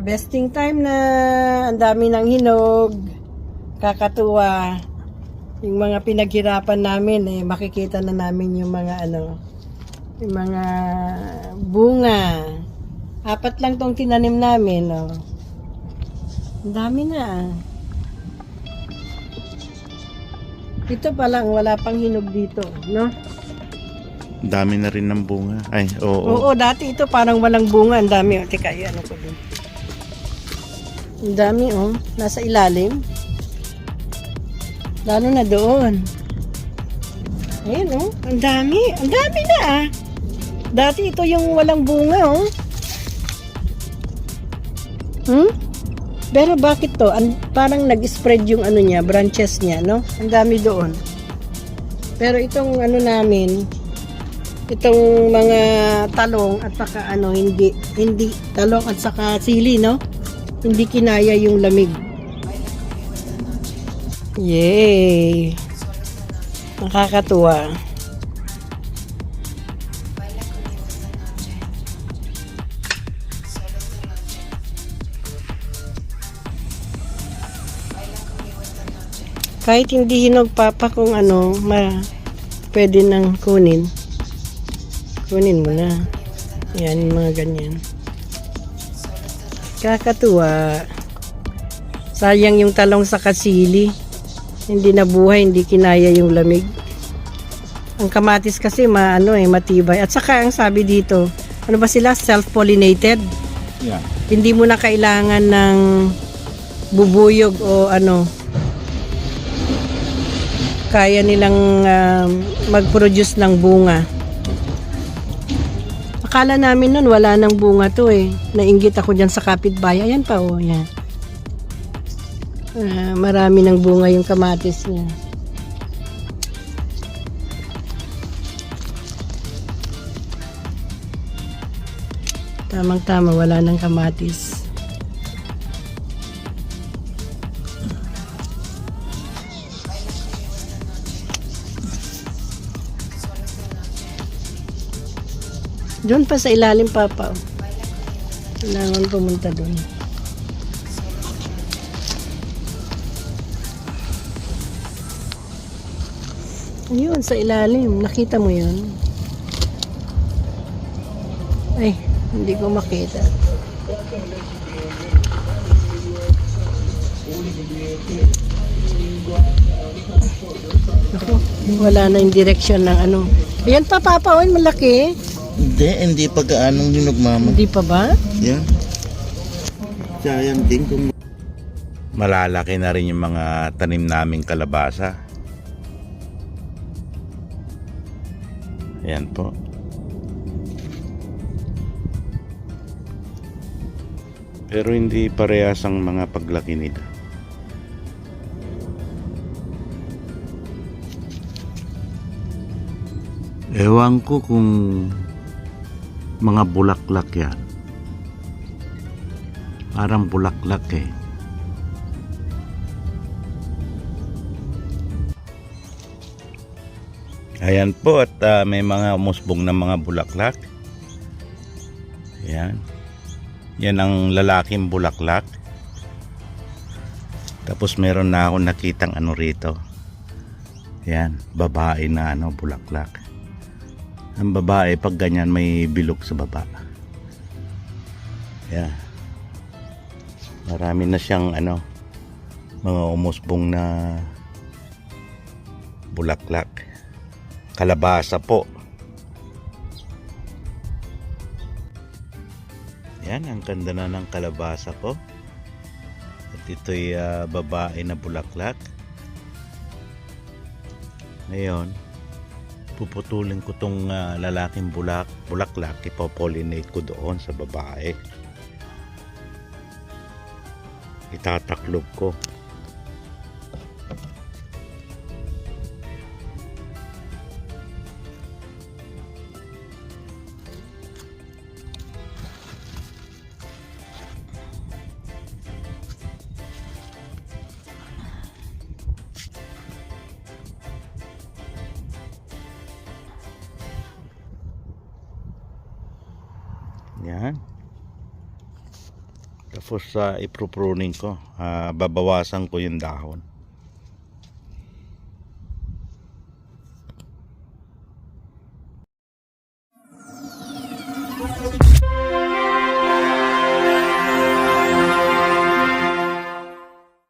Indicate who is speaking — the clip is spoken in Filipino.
Speaker 1: Harvesting time na. Ang dami ng hinog. Kakatuwa. Yung mga pinaghirapan namin makikita na namin yung mga yung mga bunga. 4 lang tong tinanim namin, Ang dami na. Ito pa lang, wala pang hinog dito, no?
Speaker 2: Dami na rin ng bunga. Ay, oo.
Speaker 1: Oo, dati ito parang walang bunga. Ang dami, teka, ko din. Ang dami, nasa ilalim. Lalo na doon. Ayan, ang dami. Ang dami na, Dati ito yung walang bunga, Pero bakit to? Parang nag-spread yung niya, branches niya, no? Ang dami doon. Pero itong namin, itong mga talong at saka hindi talong at saka sili, no? Hindi kinaya yung lamig. Yay! Nakakatuwa. Kahit hindi hinog papa kung pwede nang kunin. Kunin mo na. Yan, yung mga ganyan. Kakatuwa. Sayang yung talong sa kasili. Hindi nabuhay, hindi kinaya yung lamig. Ang kamatis kasi matibay. At saka ang sabi dito, ano ba sila? Self-pollinated?
Speaker 2: Yeah.
Speaker 1: Hindi mo na kailangan ng bubuyog o kaya nilang mag-produce ng bunga. Akala namin nun wala nang bunga to Nainggit ako dyan sa kapitbahay. Ayan pa yan. Marami ng bunga yung kamatis niya. Tamang-tama, wala nang kamatis. Doon pa sa ilalim, Papa. Kailangan pumunta doon. Ayun, sa ilalim. Nakita mo yun? Ay, hindi ko makita. Ako, wala na yung direction ng Ayan pa, Papa. Malaki.
Speaker 2: Hindi pa gaanong hinog, Mama.
Speaker 1: Hindi pa ba?
Speaker 2: Yeah. Sayang din kung malalaki na rin yung mga tanim naming kalabasa. Ayan po. Pero hindi parehas ang mga paglaki nila. Ewan ko kung mga bulaklak yan. Parang bulaklak Ayan po at may mga umusbong na mga bulaklak. Ayan. Yan ang lalaking bulaklak. Tapos meron na ako nakitang rito. Ayan, babae na bulaklak. Ang babae pag ganyan may bilog sa baba. Ayan. Marami na siyang mga umusbong na bulaklak. Kalabasa po. Yan, ang ganda na ng kalabasa ko. At ito'y babae na bulaklak. Ngayon, puputulin ko tong lalaking bulaklak. Ipopollinate ko doon sa babae. Itataklob ko. Yan. Tapos ipro-pruning ko, babawasan ko yung dahon.